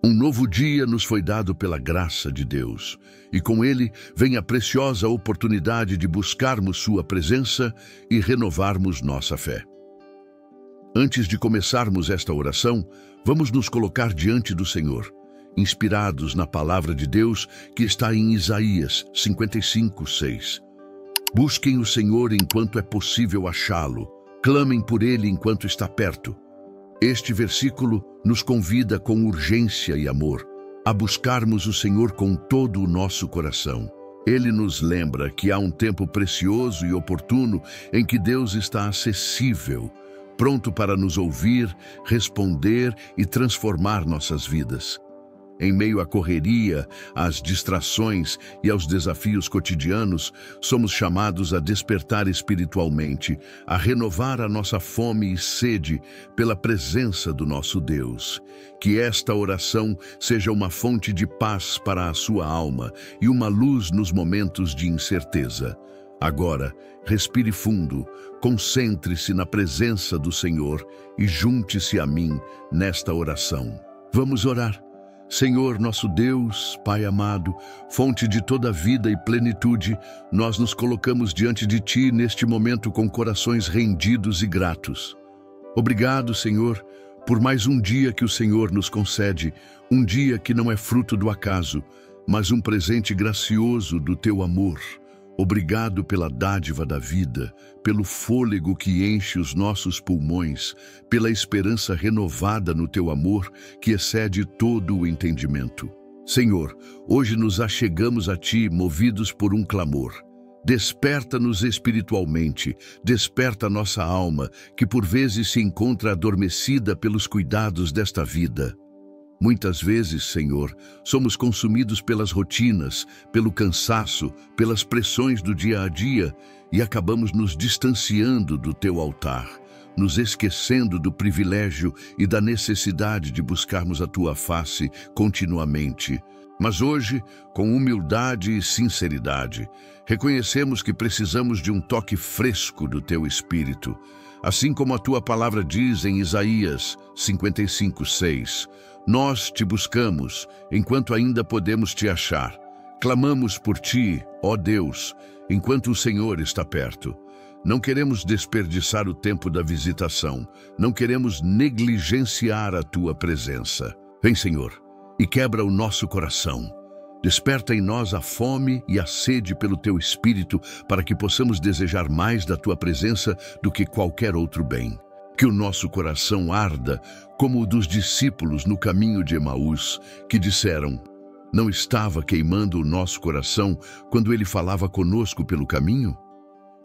Um novo dia nos foi dado pela graça de Deus, e com ele vem a preciosa oportunidade de buscarmos sua presença e renovarmos nossa fé. Antes de começarmos esta oração, vamos nos colocar diante do Senhor, inspirados na palavra de Deus que está em Isaías 55:6. Busquem o Senhor enquanto é possível achá-lo, clamem por ele enquanto está perto. Este versículo nos convida com urgência e amor a buscarmos o Senhor com todo o nosso coração. Ele nos lembra que há um tempo precioso e oportuno em que Deus está acessível, pronto para nos ouvir, responder e transformar nossas vidas. Em meio à correria, às distrações e aos desafios cotidianos, somos chamados a despertar espiritualmente, a renovar a nossa fome e sede pela presença do nosso Deus. Que esta oração seja uma fonte de paz para a sua alma e uma luz nos momentos de incerteza. Agora, respire fundo, concentre-se na presença do Senhor e junte-se a mim nesta oração. Vamos orar. Senhor, nosso Deus, Pai amado, fonte de toda vida e plenitude, nós nos colocamos diante de Ti neste momento com corações rendidos e gratos. Obrigado, Senhor, por mais um dia que o Senhor nos concede, um dia que não é fruto do acaso, mas um presente gracioso do Teu amor. Obrigado pela dádiva da vida, pelo fôlego que enche os nossos pulmões, pela esperança renovada no Teu amor que excede todo o entendimento. Senhor, hoje nos achegamos a Ti movidos por um clamor. Desperta-nos espiritualmente, desperta nossa alma, que por vezes se encontra adormecida pelos cuidados desta vida. Muitas vezes, Senhor, somos consumidos pelas rotinas, pelo cansaço, pelas pressões do dia a dia e acabamos nos distanciando do Teu altar, nos esquecendo do privilégio e da necessidade de buscarmos a Tua face continuamente. Mas hoje, com humildade e sinceridade, reconhecemos que precisamos de um toque fresco do Teu Espírito. Assim como a Tua palavra diz em Isaías 55:6, nós Te buscamos enquanto ainda podemos Te achar. Clamamos por Ti, ó Deus, enquanto o Senhor está perto. Não queremos desperdiçar o tempo da visitação, não queremos negligenciar a Tua presença. Vem, Senhor, e quebra o nosso coração. Desperta em nós a fome e a sede pelo Teu Espírito para que possamos desejar mais da Tua presença do que qualquer outro bem. Que o nosso coração arda como o dos discípulos no caminho de Emaús, que disseram: não estava queimando o nosso coração quando Ele falava conosco pelo caminho?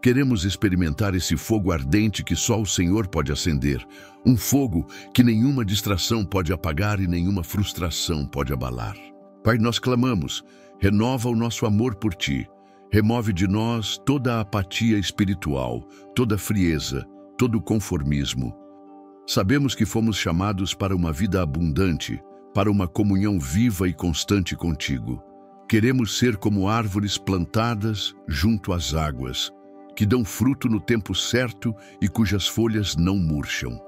Queremos experimentar esse fogo ardente que só o Senhor pode acender, um fogo que nenhuma distração pode apagar e nenhuma frustração pode abalar. Pai, nós clamamos, renova o nosso amor por Ti, remove de nós toda a apatia espiritual, toda a frieza, todo o conformismo. Sabemos que fomos chamados para uma vida abundante, para uma comunhão viva e constante contigo. Queremos ser como árvores plantadas junto às águas, que dão fruto no tempo certo e cujas folhas não murcham.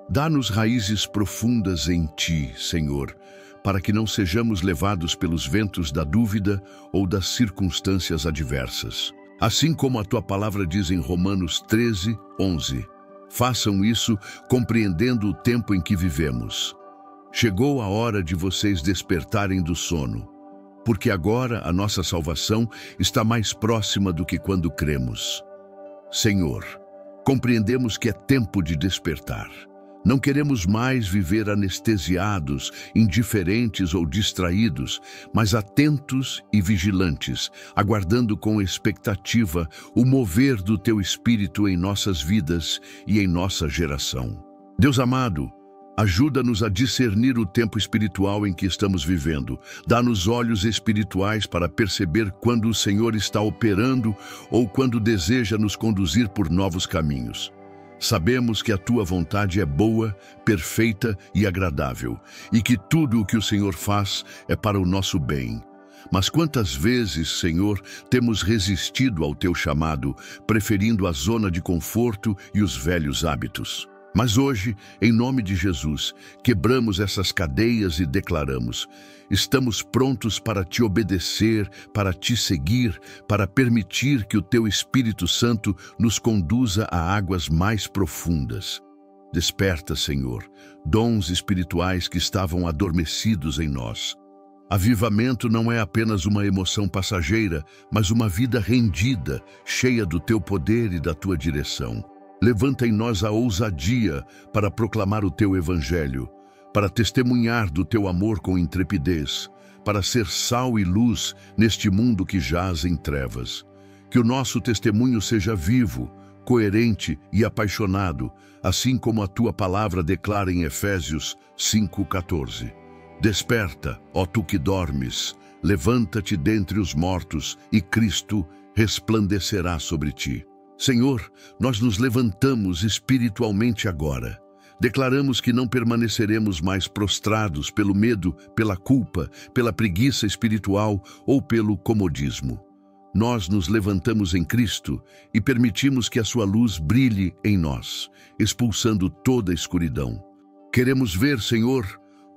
Dá-nos raízes profundas em Ti, Senhor, para que não sejamos levados pelos ventos da dúvida ou das circunstâncias adversas. Assim como a Tua palavra diz em Romanos 13:11, façam isso compreendendo o tempo em que vivemos. Chegou a hora de vocês despertarem do sono, porque agora a nossa salvação está mais próxima do que quando cremos. Senhor, compreendemos que é tempo de despertar. Não queremos mais viver anestesiados, indiferentes ou distraídos, mas atentos e vigilantes, aguardando com expectativa o mover do Teu Espírito em nossas vidas e em nossa geração. Deus amado, ajuda-nos a discernir o tempo espiritual em que estamos vivendo. Dá-nos olhos espirituais para perceber quando o Senhor está operando ou quando deseja nos conduzir por novos caminhos. Sabemos que a Tua vontade é boa, perfeita e agradável, e que tudo o que o Senhor faz é para o nosso bem. Mas quantas vezes, Senhor, temos resistido ao Teu chamado, preferindo a zona de conforto e os velhos hábitos? Mas hoje, em nome de Jesus, quebramos essas cadeias e declaramos: estamos prontos para te obedecer, para te seguir, para permitir que o teu Espírito Santo nos conduza a águas mais profundas. Desperta, Senhor, dons espirituais que estavam adormecidos em nós. Avivamento não é apenas uma emoção passageira, mas uma vida rendida, cheia do teu poder e da tua direção. Levanta em nós a ousadia para proclamar o teu evangelho, para testemunhar do teu amor com intrepidez, para ser sal e luz neste mundo que jaz em trevas. Que o nosso testemunho seja vivo, coerente e apaixonado, assim como a tua palavra declara em Efésios 5:14. Desperta, ó tu que dormes, levanta-te dentre os mortos e Cristo resplandecerá sobre ti. Senhor, nós nos levantamos espiritualmente agora. Declaramos que não permaneceremos mais prostrados pelo medo, pela culpa, pela preguiça espiritual ou pelo comodismo. Nós nos levantamos em Cristo e permitimos que a sua luz brilhe em nós, expulsando toda a escuridão. Queremos ver, Senhor,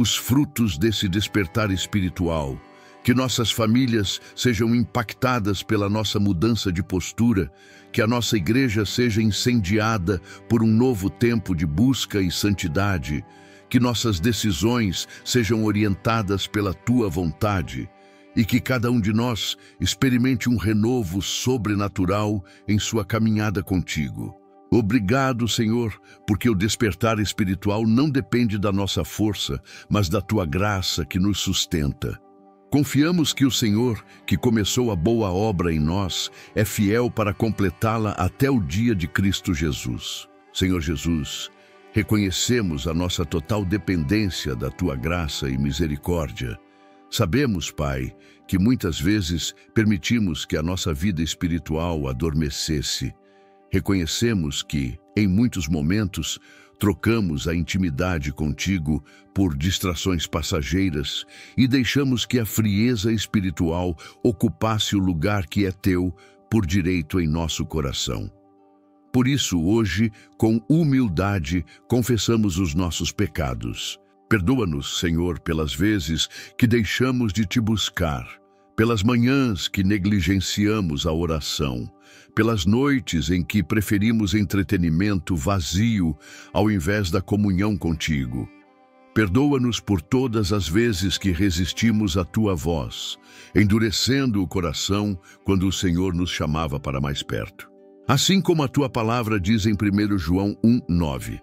os frutos desse despertar espiritual. Que nossas famílias sejam impactadas pela nossa mudança de postura, que a nossa igreja seja incendiada por um novo tempo de busca e santidade, que nossas decisões sejam orientadas pela tua vontade e que cada um de nós experimente um renovo sobrenatural em sua caminhada contigo. Obrigado, Senhor, porque o despertar espiritual não depende da nossa força, mas da tua graça que nos sustenta. Confiamos que o Senhor, que começou a boa obra em nós, é fiel para completá-la até o dia de Cristo Jesus. Senhor Jesus, reconhecemos a nossa total dependência da tua graça e misericórdia. Sabemos, Pai, que muitas vezes permitimos que a nossa vida espiritual adormecesse. Reconhecemos que, em muitos momentos, trocamos a intimidade contigo por distrações passageiras e deixamos que a frieza espiritual ocupasse o lugar que é teu por direito em nosso coração. Por isso, hoje, com humildade, confessamos os nossos pecados. Perdoa-nos, Senhor, pelas vezes que deixamos de te buscar, pelas manhãs que negligenciamos a oração, pelas noites em que preferimos entretenimento vazio ao invés da comunhão contigo. Perdoa-nos por todas as vezes que resistimos à tua voz, endurecendo o coração quando o Senhor nos chamava para mais perto. Assim como a tua palavra diz em 1 João 1:9,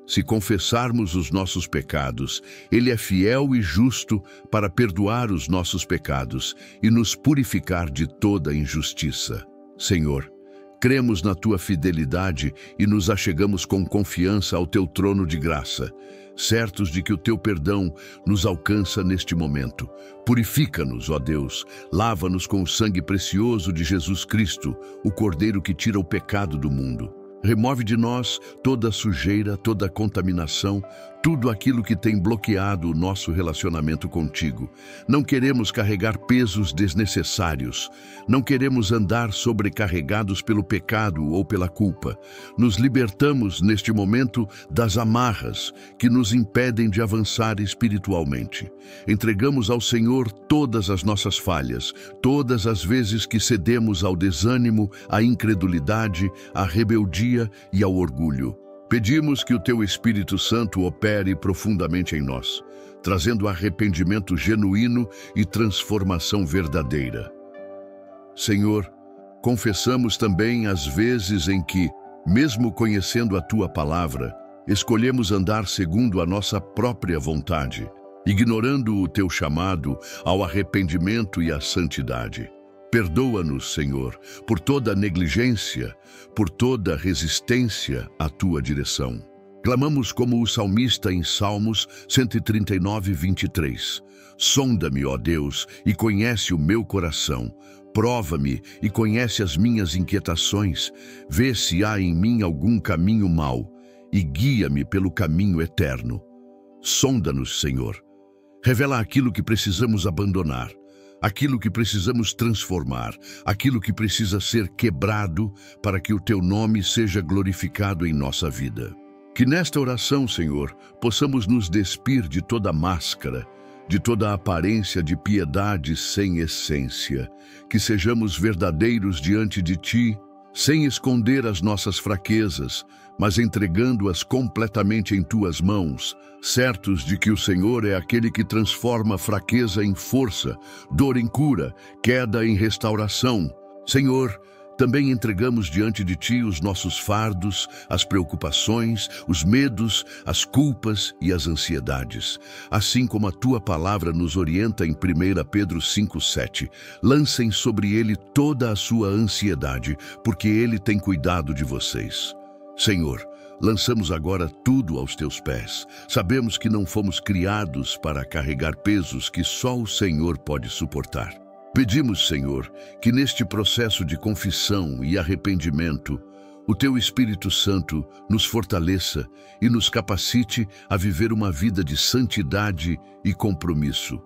se confessarmos os nossos pecados, Ele é fiel e justo para perdoar os nossos pecados e nos purificar de toda injustiça. Senhor, cremos na tua fidelidade e nos achegamos com confiança ao teu trono de graça, certos de que o teu perdão nos alcança neste momento. Purifica-nos, ó Deus, lava-nos com o sangue precioso de Jesus Cristo, o Cordeiro que tira o pecado do mundo. Remove de nós toda a sujeira, toda a contaminação, tudo aquilo que tem bloqueado o nosso relacionamento contigo. Não queremos carregar pesos desnecessários. Não queremos andar sobrecarregados pelo pecado ou pela culpa. Nos libertamos neste momento das amarras que nos impedem de avançar espiritualmente. Entregamos ao Senhor todas as nossas falhas, todas as vezes que cedemos ao desânimo, à incredulidade, à rebeldia e ao orgulho. Pedimos que o teu Espírito Santo opere profundamente em nós, trazendo arrependimento genuíno e transformação verdadeira. Senhor, confessamos também as vezes em que, mesmo conhecendo a tua palavra, escolhemos andar segundo a nossa própria vontade, ignorando o teu chamado ao arrependimento e à santidade. Perdoa-nos, Senhor, por toda negligência, por toda resistência à tua direção. Clamamos como o salmista em Salmos 139:23. Sonda-me, ó Deus, e conhece o meu coração. Prova-me e conhece as minhas inquietações. Vê se há em mim algum caminho mau e guia-me pelo caminho eterno. Sonda-nos, Senhor. Revela aquilo que precisamos abandonar, aquilo que precisamos transformar, aquilo que precisa ser quebrado para que o teu nome seja glorificado em nossa vida. Que nesta oração, Senhor, possamos nos despir de toda máscara, de toda aparência de piedade sem essência. Que sejamos verdadeiros diante de Ti, sem esconder as nossas fraquezas, mas entregando-as completamente em Tuas mãos, certos de que o Senhor é aquele que transforma fraqueza em força, dor em cura, queda em restauração. Senhor, também entregamos diante de Ti os nossos fardos, as preocupações, os medos, as culpas e as ansiedades. Assim como a Tua palavra nos orienta em 1 Pedro 5,7, lancem sobre Ele toda a sua ansiedade, porque Ele tem cuidado de vocês. Senhor, lançamos agora tudo aos Teus pés. Sabemos que não fomos criados para carregar pesos que só o Senhor pode suportar. Pedimos, Senhor, que neste processo de confissão e arrependimento, o Teu Espírito Santo nos fortaleça e nos capacite a viver uma vida de santidade e compromisso.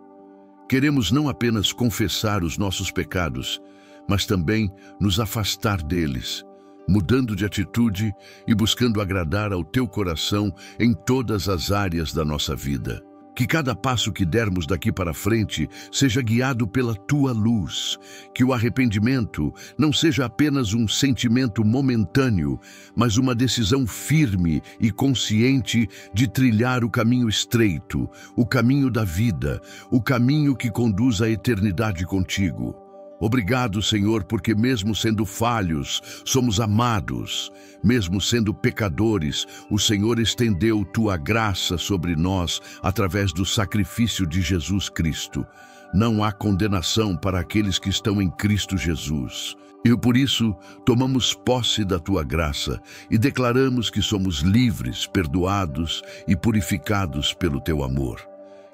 Queremos não apenas confessar os nossos pecados, mas também nos afastar deles, mudando de atitude e buscando agradar ao Teu coração em todas as áreas da nossa vida. Que cada passo que dermos daqui para frente seja guiado pela Tua luz. Que o arrependimento não seja apenas um sentimento momentâneo, mas uma decisão firme e consciente de trilhar o caminho estreito, o caminho da vida, o caminho que conduz à eternidade contigo. Obrigado, Senhor, porque mesmo sendo falhos, somos amados. Mesmo sendo pecadores, o Senhor estendeu Tua graça sobre nós através do sacrifício de Jesus Cristo. Não há condenação para aqueles que estão em Cristo Jesus. E por isso, tomamos posse da Tua graça e declaramos que somos livres, perdoados e purificados pelo Teu amor.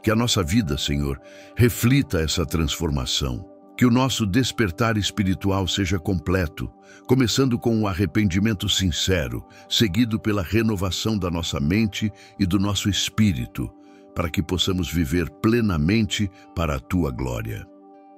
Que a nossa vida, Senhor, reflita essa transformação. Que o nosso despertar espiritual seja completo, começando com um arrependimento sincero, seguido pela renovação da nossa mente e do nosso espírito, para que possamos viver plenamente para a Tua glória.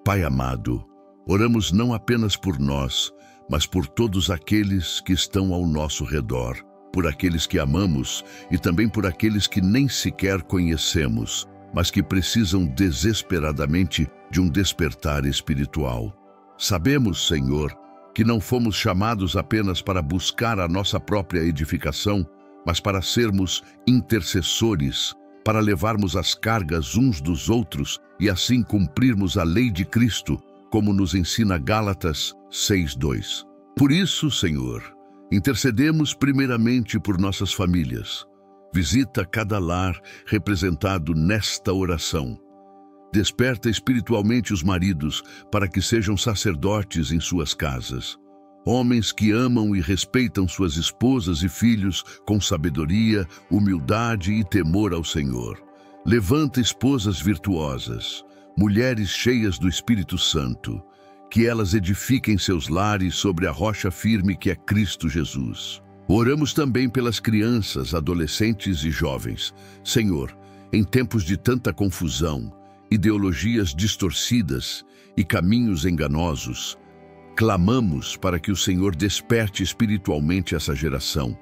Pai amado, oramos não apenas por nós, mas por todos aqueles que estão ao nosso redor, por aqueles que amamos e também por aqueles que nem sequer conhecemos, mas que precisam desesperadamente de um despertar espiritual. Sabemos, Senhor, que não fomos chamados apenas para buscar a nossa própria edificação, mas para sermos intercessores, para levarmos as cargas uns dos outros e assim cumprirmos a lei de Cristo, como nos ensina Gálatas 6:2. Por isso, Senhor, intercedemos primeiramente por nossas famílias. Visita cada lar representado nesta oração. Desperta espiritualmente os maridos para que sejam sacerdotes em suas casas. Homens que amam e respeitam suas esposas e filhos com sabedoria, humildade e temor ao Senhor. Levanta esposas virtuosas, mulheres cheias do Espírito Santo, que elas edifiquem seus lares sobre a rocha firme que é Cristo Jesus. Oramos também pelas crianças, adolescentes e jovens. Senhor, em tempos de tanta confusão, ideologias distorcidas e caminhos enganosos, clamamos para que o Senhor desperte espiritualmente essa geração,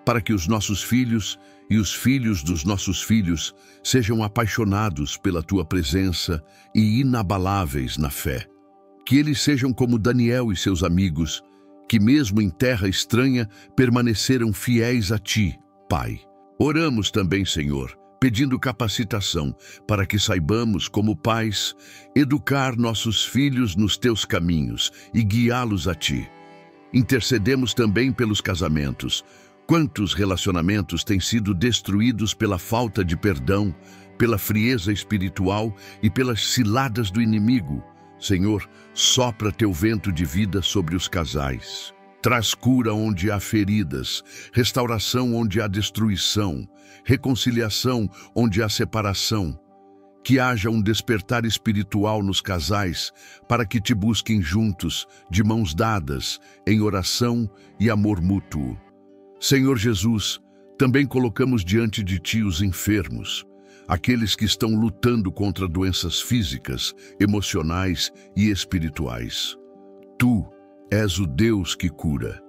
para que os nossos filhos e os filhos dos nossos filhos sejam apaixonados pela Tua presença e inabaláveis na fé. Que eles sejam como Daniel e seus amigos, que mesmo em terra estranha permaneceram fiéis a Ti, Pai. Oramos também, Senhor, pedindo capacitação para que saibamos, como pais, educar nossos filhos nos Teus caminhos e guiá-los a Ti. Intercedemos também pelos casamentos. Quantos relacionamentos têm sido destruídos pela falta de perdão, pela frieza espiritual e pelas ciladas do inimigo. Senhor, sopra Teu vento de vida sobre os casais. Traz cura onde há feridas, restauração onde há destruição, reconciliação onde há separação. Que haja um despertar espiritual nos casais para que Te busquem juntos, de mãos dadas, em oração e amor mútuo. Senhor Jesus, também colocamos diante de Ti os enfermos, aqueles que estão lutando contra doenças físicas, emocionais e espirituais. Tu és o Deus que cura.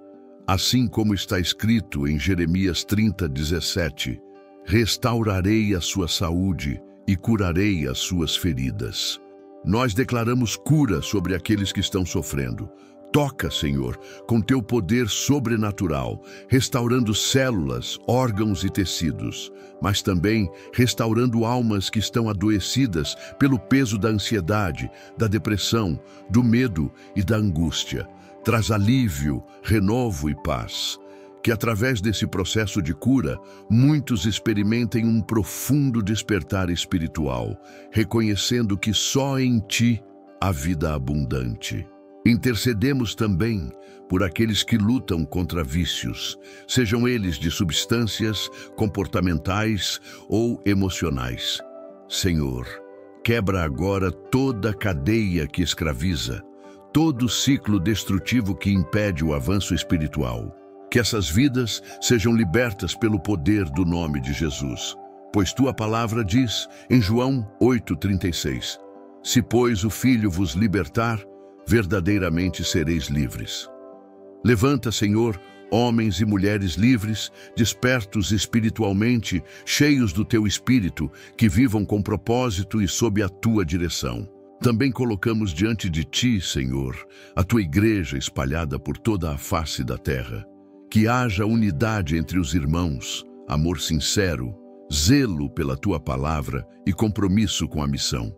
Assim como está escrito em Jeremias 30:17, restaurarei a sua saúde e curarei as suas feridas. Nós declaramos cura sobre aqueles que estão sofrendo. Toca, Senhor, com teu poder sobrenatural, restaurando células, órgãos e tecidos, mas também restaurando almas que estão adoecidas pelo peso da ansiedade, da depressão, do medo e da angústia. Traz alívio, renovo e paz. Que através desse processo de cura, muitos experimentem um profundo despertar espiritual, reconhecendo que só em Ti há vida abundante. Intercedemos também por aqueles que lutam contra vícios, sejam eles de substâncias, comportamentais ou emocionais. Senhor, quebra agora toda a cadeia que escraviza, todo o ciclo destrutivo que impede o avanço espiritual. Que essas vidas sejam libertas pelo poder do nome de Jesus. Pois Tua palavra diz em João 8:36, se, pois, o Filho vos libertar, verdadeiramente sereis livres. Levanta, Senhor, homens e mulheres livres, despertos espiritualmente, cheios do Teu Espírito, que vivam com propósito e sob a Tua direção. Também colocamos diante de Ti, Senhor, a Tua igreja espalhada por toda a face da terra. Que haja unidade entre os irmãos, amor sincero, zelo pela Tua palavra e compromisso com a missão.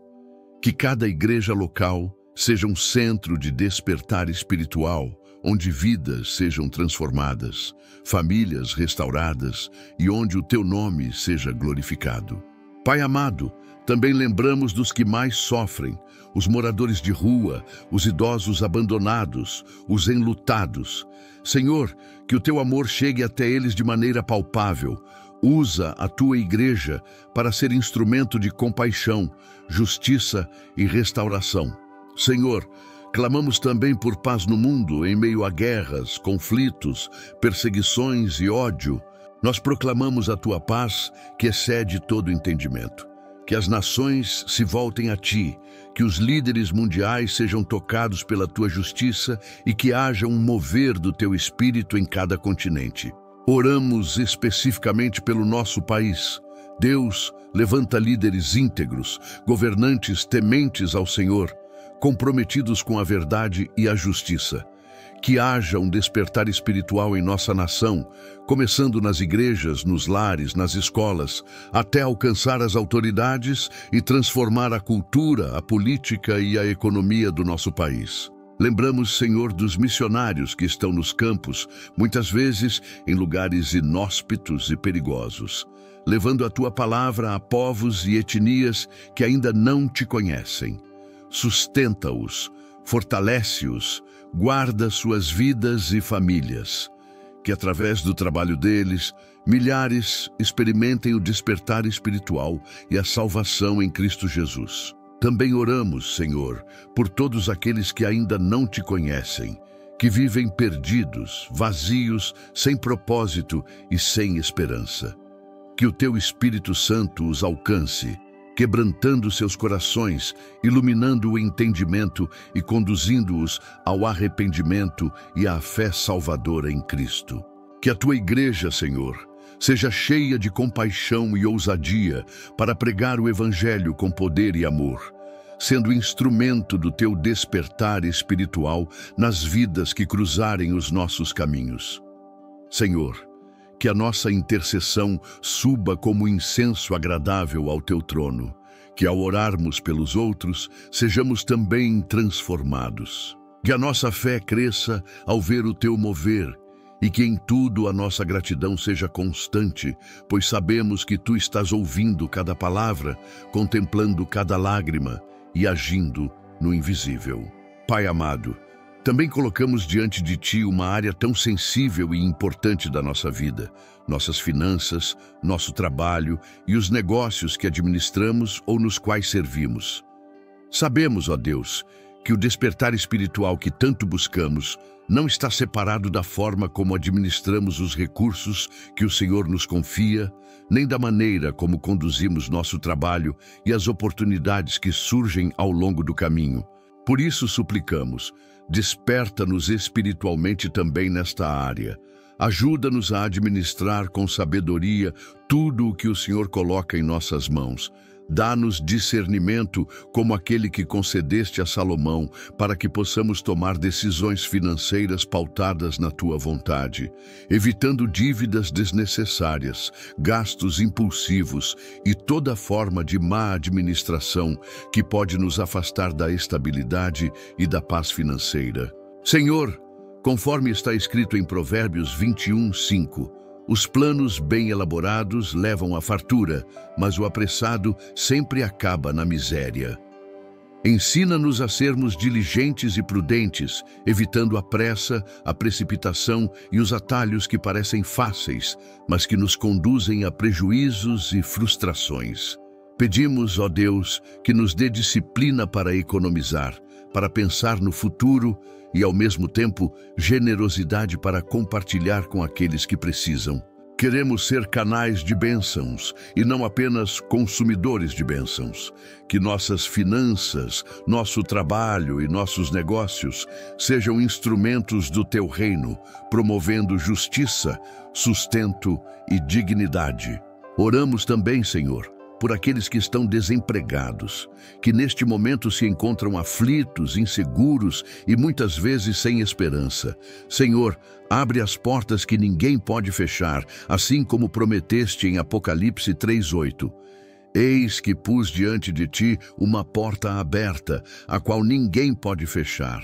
Que cada igreja local seja um centro de despertar espiritual, onde vidas sejam transformadas, famílias restauradas e onde o Teu nome seja glorificado. Pai amado, também lembramos dos que mais sofrem, os moradores de rua, os idosos abandonados, os enlutados. Senhor, que o Teu amor chegue até eles de maneira palpável. Usa a Tua igreja para ser instrumento de compaixão, justiça e restauração. Senhor, clamamos também por paz no mundo em meio a guerras, conflitos, perseguições e ódio. Nós proclamamos a Tua paz que excede todo entendimento. Que as nações se voltem a Ti, que os líderes mundiais sejam tocados pela Tua justiça e que haja um mover do Teu Espírito em cada continente. Oramos especificamente pelo nosso país. Deus, levanta líderes íntegros, governantes tementes ao Senhor, comprometidos com a verdade e a justiça. Que haja um despertar espiritual em nossa nação, começando nas igrejas, nos lares, nas escolas, até alcançar as autoridades e transformar a cultura, a política e a economia do nosso país. Lembramos, Senhor, dos missionários que estão nos campos, muitas vezes em lugares inóspitos e perigosos, levando a Tua palavra a povos e etnias que ainda não Te conhecem. Sustenta-os, fortalece-os, guarda suas vidas e famílias. Que através do trabalho deles, milhares experimentem o despertar espiritual e a salvação em Cristo Jesus. Também oramos, Senhor, por todos aqueles que ainda não Te conhecem, que vivem perdidos, vazios, sem propósito e sem esperança. Que o Teu Espírito Santo os alcance, quebrantando seus corações, iluminando o entendimento e conduzindo-os ao arrependimento e à fé salvadora em Cristo. Que a Tua igreja, Senhor, seja cheia de compaixão e ousadia para pregar o Evangelho com poder e amor, sendo instrumento do Teu despertar espiritual nas vidas que cruzarem os nossos caminhos. Senhor, que a nossa intercessão suba como incenso agradável ao Teu trono, que ao orarmos pelos outros, sejamos também transformados. Que a nossa fé cresça ao ver o Teu mover e que em tudo a nossa gratidão seja constante, pois sabemos que Tu estás ouvindo cada palavra, contemplando cada lágrima e agindo no invisível. Pai amado, também colocamos diante de Ti uma área tão sensível e importante da nossa vida, nossas finanças, nosso trabalho e os negócios que administramos ou nos quais servimos. Sabemos, ó Deus, que o despertar espiritual que tanto buscamos não está separado da forma como administramos os recursos que o Senhor nos confia, nem da maneira como conduzimos nosso trabalho e as oportunidades que surgem ao longo do caminho. Por isso suplicamos, desperta-nos espiritualmente também nesta área. Ajuda-nos a administrar com sabedoria tudo o que o Senhor coloca em nossas mãos. Dá-nos discernimento como aquele que concedeste a Salomão, para que possamos tomar decisões financeiras pautadas na tua vontade, evitando dívidas desnecessárias, gastos impulsivos e toda forma de má administração que pode nos afastar da estabilidade e da paz financeira. Senhor, conforme está escrito em Provérbios 21:5, os planos bem elaborados levam à fartura, mas o apressado sempre acaba na miséria. Ensina-nos a sermos diligentes e prudentes, evitando a pressa, a precipitação e os atalhos que parecem fáceis, mas que nos conduzem a prejuízos e frustrações. Pedimos, ó Deus, que nos dê disciplina para economizar, para pensar no futuro e, ao mesmo tempo, generosidade para compartilhar com aqueles que precisam. Queremos ser canais de bênçãos e não apenas consumidores de bênçãos. Que nossas finanças, nosso trabalho e nossos negócios sejam instrumentos do Teu reino, promovendo justiça, sustento e dignidade. Oramos também, Senhor, por aqueles que estão desempregados, que neste momento se encontram aflitos, inseguros e muitas vezes sem esperança. Senhor, abre as portas que ninguém pode fechar, assim como prometeste em Apocalipse 3:8. Eis que pus diante de ti uma porta aberta, a qual ninguém pode fechar.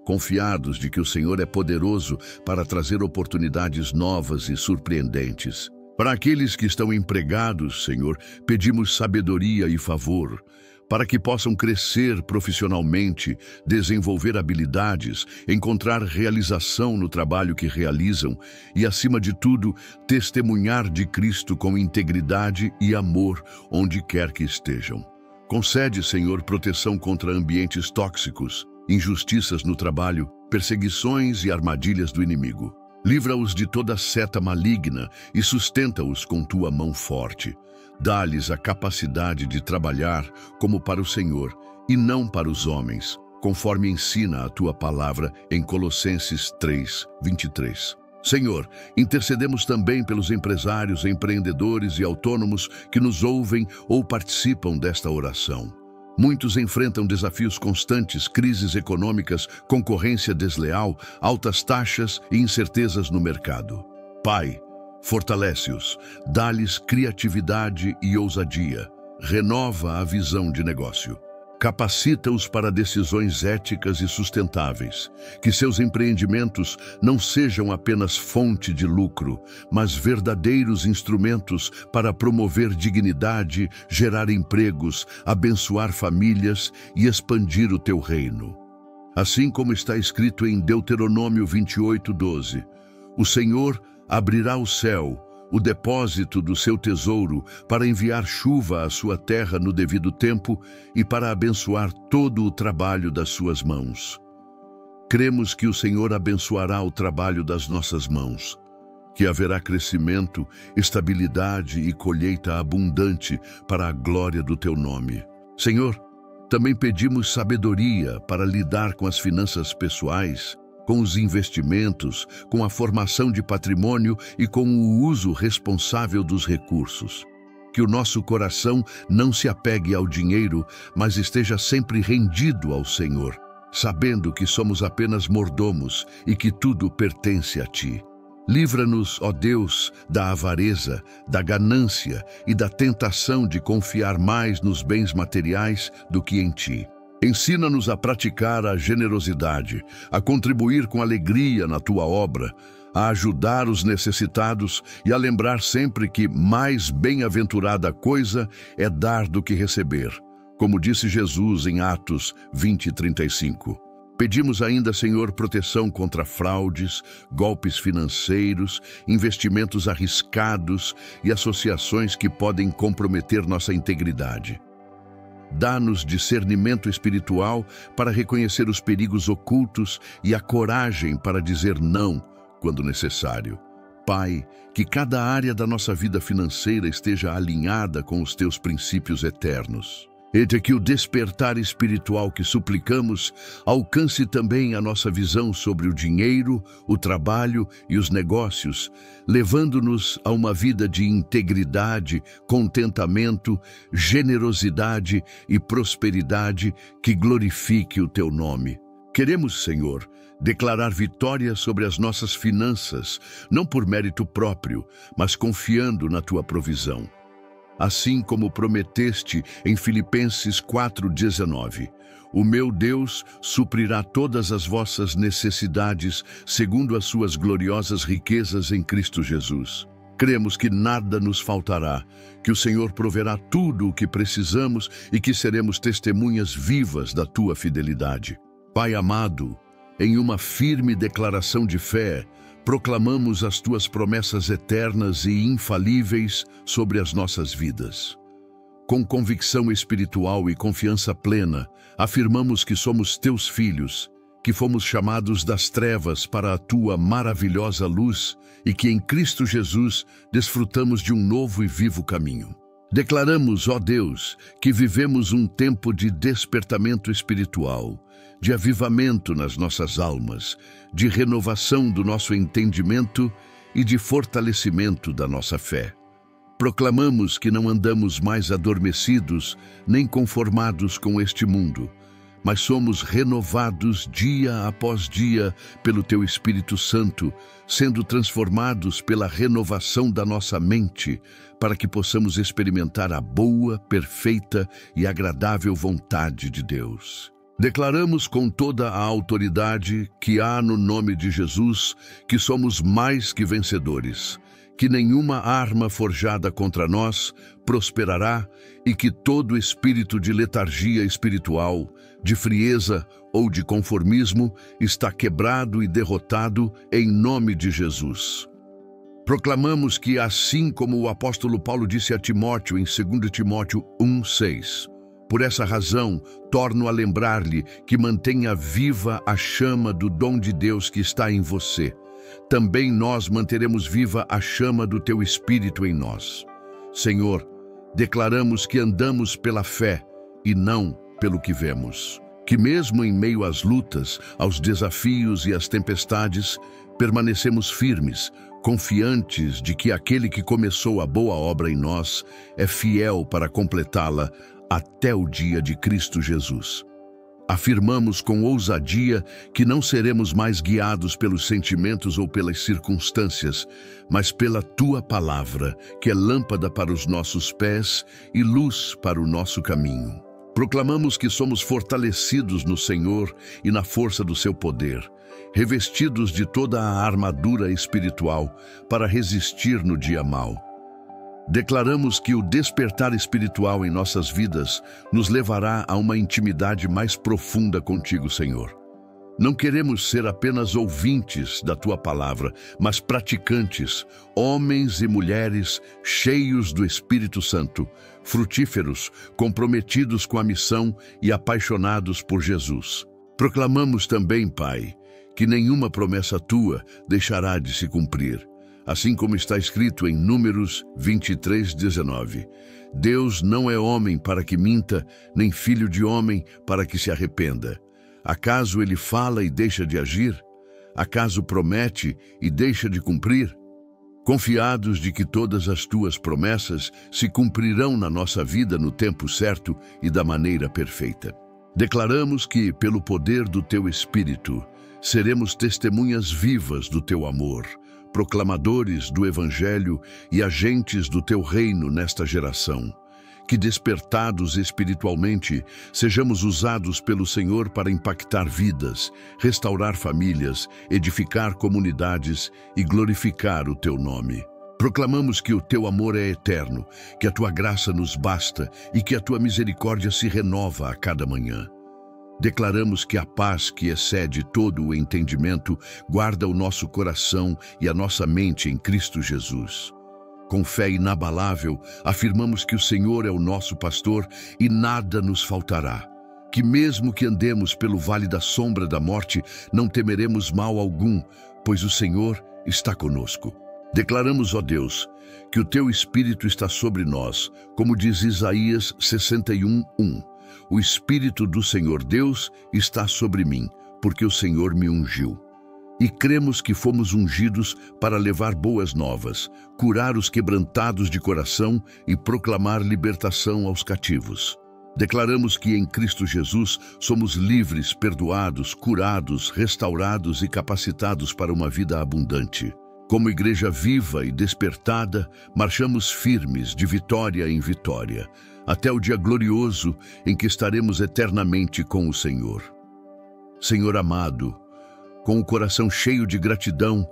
Confiados de que o Senhor é poderoso para trazer oportunidades novas e surpreendentes. Para aqueles que estão empregados, Senhor, pedimos sabedoria e favor, para que possam crescer profissionalmente, desenvolver habilidades, encontrar realização no trabalho que realizam e, acima de tudo, testemunhar de Cristo com integridade e amor onde quer que estejam. Concede, Senhor, proteção contra ambientes tóxicos, injustiças no trabalho, perseguições e armadilhas do inimigo. Livra-os de toda seta maligna e sustenta-os com tua mão forte. Dá-lhes a capacidade de trabalhar como para o Senhor e não para os homens, conforme ensina a tua palavra em Colossenses 3:23. Senhor, intercedemos também pelos empresários, empreendedores e autônomos que nos ouvem ou participam desta oração. Muitos enfrentam desafios constantes, crises econômicas, concorrência desleal, altas taxas e incertezas no mercado. Pai, fortalece-os, dá-lhes criatividade e ousadia, renova a visão de negócio. Capacita-os para decisões éticas e sustentáveis, que seus empreendimentos não sejam apenas fonte de lucro, mas verdadeiros instrumentos para promover dignidade, gerar empregos, abençoar famílias e expandir o teu reino. Assim como está escrito em Deuteronômio 28:12, o Senhor abrirá o céu, o depósito do seu tesouro, para enviar chuva à sua terra no devido tempo e para abençoar todo o trabalho das suas mãos. Cremos que o Senhor abençoará o trabalho das nossas mãos, que haverá crescimento, estabilidade e colheita abundante para a glória do teu nome. Senhor, também pedimos sabedoria para lidar com as finanças pessoais, com os investimentos, com a formação de patrimônio e com o uso responsável dos recursos. Que o nosso coração não se apegue ao dinheiro, mas esteja sempre rendido ao Senhor, sabendo que somos apenas mordomos e que tudo pertence a Ti. Livra-nos, ó Deus, da avareza, da ganância e da tentação de confiar mais nos bens materiais do que em Ti. Ensina-nos a praticar a generosidade, a contribuir com alegria na Tua obra, a ajudar os necessitados e a lembrar sempre que mais bem-aventurada coisa é dar do que receber, como disse Jesus em Atos 20:35. Pedimos ainda, Senhor, proteção contra fraudes, golpes financeiros, investimentos arriscados e associações que podem comprometer nossa integridade. Dá-nos discernimento espiritual para reconhecer os perigos ocultos e a coragem para dizer não quando necessário. Pai, que cada área da nossa vida financeira esteja alinhada com os Teus princípios eternos. Eita, que o despertar espiritual que suplicamos alcance também a nossa visão sobre o dinheiro, o trabalho e os negócios, levando-nos a uma vida de integridade, contentamento, generosidade e prosperidade que glorifique o Teu nome. Queremos, Senhor, declarar vitória sobre as nossas finanças, não por mérito próprio, mas confiando na Tua provisão. Assim como prometeste em Filipenses 4:19, o meu Deus suprirá todas as vossas necessidades segundo as suas gloriosas riquezas em Cristo Jesus. Cremos que nada nos faltará, que o Senhor proverá tudo o que precisamos e que seremos testemunhas vivas da Tua fidelidade. Pai amado, em uma firme declaração de fé, proclamamos as Tuas promessas eternas e infalíveis sobre as nossas vidas. Com convicção espiritual e confiança plena, afirmamos que somos Teus filhos, que fomos chamados das trevas para a Tua maravilhosa luz e que em Cristo Jesus desfrutamos de um novo e vivo caminho. Declaramos, ó Deus, que vivemos um tempo de despertamento espiritual, de avivamento nas nossas almas, de renovação do nosso entendimento e de fortalecimento da nossa fé. Proclamamos que não andamos mais adormecidos nem conformados com este mundo, mas somos renovados dia após dia pelo Teu Espírito Santo, sendo transformados pela renovação da nossa mente, para que possamos experimentar a boa, perfeita e agradável vontade de Deus. Declaramos com toda a autoridade que há no nome de Jesus que somos mais que vencedores, que nenhuma arma forjada contra nós prosperará e que todo espírito de letargia espiritual, de frieza ou de conformismo está quebrado e derrotado em nome de Jesus. Proclamamos que, assim como o apóstolo Paulo disse a Timóteo em 2 Timóteo 1:6, por essa razão, torno a lembrar-lhe que mantenha viva a chama do dom de Deus que está em você. Também nós manteremos viva a chama do Teu Espírito em nós. Senhor, declaramos que andamos pela fé e não pelo que vemos. Que mesmo em meio às lutas, aos desafios e às tempestades, permanecemos firmes, confiantes de que aquele que começou a boa obra em nós é fiel para completá-la até o dia de Cristo Jesus. Afirmamos com ousadia que não seremos mais guiados pelos sentimentos ou pelas circunstâncias, mas pela Tua palavra, que é lâmpada para os nossos pés e luz para o nosso caminho. Proclamamos que somos fortalecidos no Senhor e na força do Seu poder, revestidos de toda a armadura espiritual para resistir no dia mau. Declaramos que o despertar espiritual em nossas vidas nos levará a uma intimidade mais profunda contigo, Senhor. Não queremos ser apenas ouvintes da Tua palavra, mas praticantes, homens e mulheres cheios do Espírito Santo, frutíferos, comprometidos com a missão e apaixonados por Jesus. Proclamamos também, Pai, que nenhuma promessa Tua deixará de se cumprir. Assim como está escrito em Números 23:19. Deus não é homem para que minta, nem filho de homem para que se arrependa. Acaso Ele fala e deixa de agir? Acaso promete e deixa de cumprir? Confiados de que todas as Tuas promessas se cumprirão na nossa vida no tempo certo e da maneira perfeita. Declaramos que, pelo poder do Teu Espírito, seremos testemunhas vivas do Teu amor, proclamadores do Evangelho e agentes do Teu reino nesta geração. Que, despertados espiritualmente, sejamos usados pelo Senhor para impactar vidas, restaurar famílias, edificar comunidades e glorificar o Teu nome. Proclamamos que o Teu amor é eterno, que a Tua graça nos basta e que a Tua misericórdia se renova a cada manhã. Declaramos que a paz que excede todo o entendimento guarda o nosso coração e a nossa mente em Cristo Jesus. Com fé inabalável, afirmamos que o Senhor é o nosso pastor e nada nos faltará. Que mesmo que andemos pelo vale da sombra da morte, não temeremos mal algum, pois o Senhor está conosco. Declaramos, ó Deus, que o teu Espírito está sobre nós, como diz Isaías 61:1. O Espírito do Senhor Deus está sobre mim, porque o Senhor me ungiu. E cremos que fomos ungidos para levar boas novas, curar os quebrantados de coração e proclamar libertação aos cativos. Declaramos que em Cristo Jesus somos livres, perdoados, curados, restaurados e capacitados para uma vida abundante. Como igreja viva e despertada, marchamos firmes de vitória em vitória, até o dia glorioso em que estaremos eternamente com o Senhor. Senhor amado, com o coração cheio de gratidão,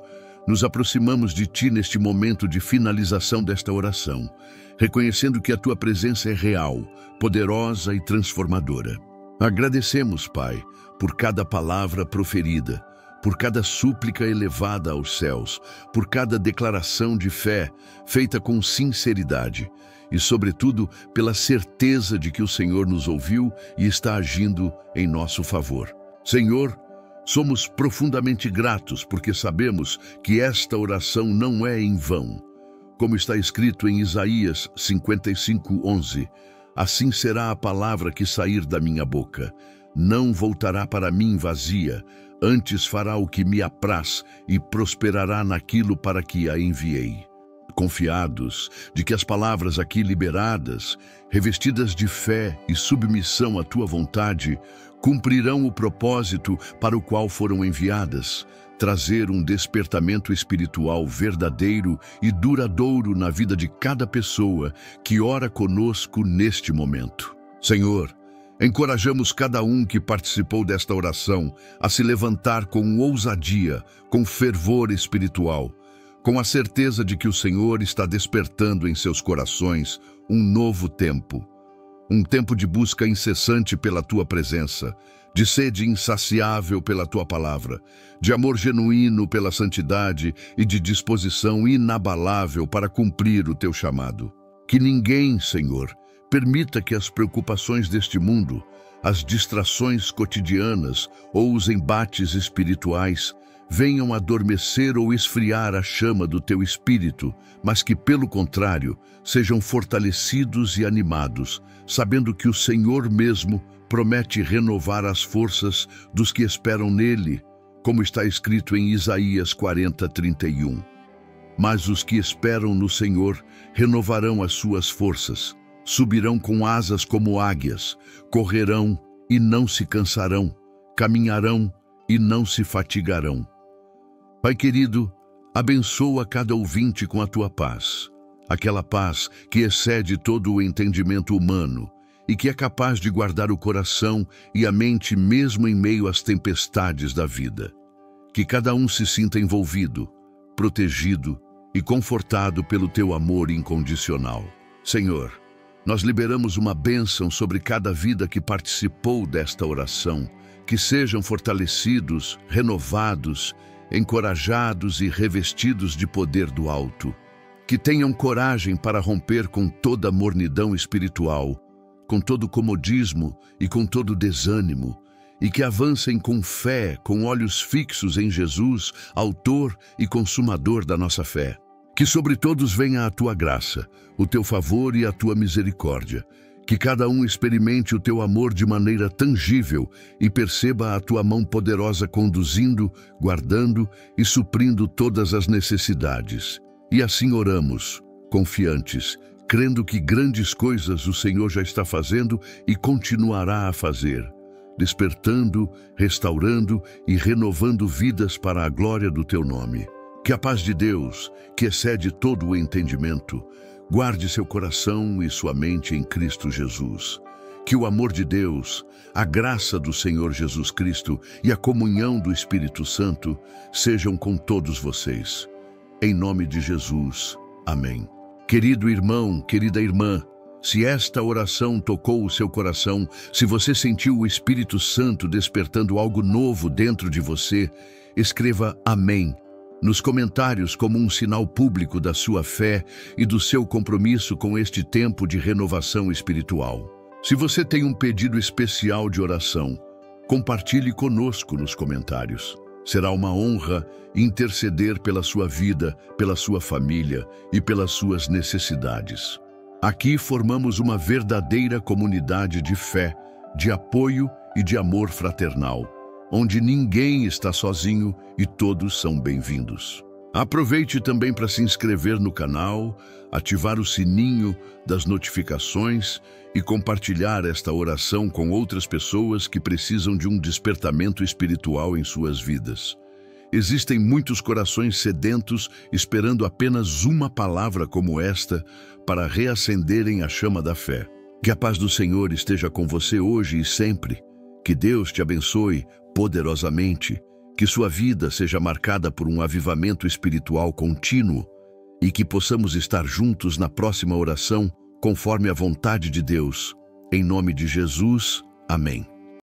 nos aproximamos de Ti neste momento de finalização desta oração, reconhecendo que a Tua presença é real, poderosa e transformadora. Agradecemos, Pai, por cada palavra proferida, por cada súplica elevada aos céus, por cada declaração de fé feita com sinceridade e, sobretudo, pela certeza de que o Senhor nos ouviu e está agindo em nosso favor. Senhor, somos profundamente gratos porque sabemos que esta oração não é em vão. Como está escrito em Isaías 55:11, assim será a palavra que sair da minha boca. Não voltará para mim vazia, antes fará o que me apraz e prosperará naquilo para que a enviei. Confiados de que as palavras aqui liberadas, revestidas de fé e submissão à Tua vontade, cumprirão o propósito para o qual foram enviadas, trazer um despertamento espiritual verdadeiro e duradouro na vida de cada pessoa que ora conosco neste momento. Senhor, encorajamos cada um que participou desta oração a se levantar com ousadia, com fervor espiritual, com a certeza de que o Senhor está despertando em seus corações um novo tempo. Um tempo de busca incessante pela Tua presença, de sede insaciável pela Tua palavra, de amor genuíno pela santidade e de disposição inabalável para cumprir o Teu chamado. Que ninguém, Senhor, permita que as preocupações deste mundo, as distrações cotidianas ou os embates espirituais venham adormecer ou esfriar a chama do Teu Espírito, mas que, pelo contrário, sejam fortalecidos e animados, sabendo que o Senhor mesmo promete renovar as forças dos que esperam nele, como está escrito em Isaías 40:31. Mas os que esperam no Senhor renovarão as suas forças, subirão com asas como águias, correrão e não se cansarão, caminharão e não se fatigarão. Pai querido, abençoa cada ouvinte com a Tua paz, aquela paz que excede todo o entendimento humano e que é capaz de guardar o coração e a mente mesmo em meio às tempestades da vida. Que cada um se sinta envolvido, protegido e confortado pelo Teu amor incondicional. Senhor, nós liberamos uma bênção sobre cada vida que participou desta oração, que sejam fortalecidos, renovados, encorajados e revestidos de poder do alto. Que tenham coragem para romper com toda a mornidão espiritual, com todo comodismo e com todo desânimo, e que avancem com fé, com olhos fixos em Jesus, autor e consumador da nossa fé. Que sobre todos venha a Tua graça, o Teu favor e a Tua misericórdia. Que cada um experimente o Teu amor de maneira tangível e perceba a Tua mão poderosa conduzindo, guardando e suprindo todas as necessidades. E assim oramos, confiantes, crendo que grandes coisas o Senhor já está fazendo e continuará a fazer, despertando, restaurando e renovando vidas para a glória do Teu nome. Que a paz de Deus, que excede todo o entendimento, guarde seu coração e sua mente em Cristo Jesus. Que o amor de Deus, a graça do Senhor Jesus Cristo e a comunhão do Espírito Santo sejam com todos vocês. Em nome de Jesus. Amém. Querido irmão, querida irmã, se esta oração tocou o seu coração, se você sentiu o Espírito Santo despertando algo novo dentro de você, escreva Amém nos comentários como um sinal público da sua fé e do seu compromisso com este tempo de renovação espiritual. Se você tem um pedido especial de oração, compartilhe conosco nos comentários. Será uma honra interceder pela sua vida, pela sua família e pelas suas necessidades. Aqui formamos uma verdadeira comunidade de fé, de apoio e de amor fraternal, onde ninguém está sozinho e todos são bem-vindos. Aproveite também para se inscrever no canal, ativar o sininho das notificações e compartilhar esta oração com outras pessoas que precisam de um despertamento espiritual em suas vidas. Existem muitos corações sedentos esperando apenas uma palavra como esta para reacenderem a chama da fé. Que a paz do Senhor esteja com você hoje e sempre. Que Deus te abençoe poderosamente. Que sua vida seja marcada por um avivamento espiritual contínuo e que possamos estar juntos na próxima oração, conforme a vontade de Deus. Em nome de Jesus, amém.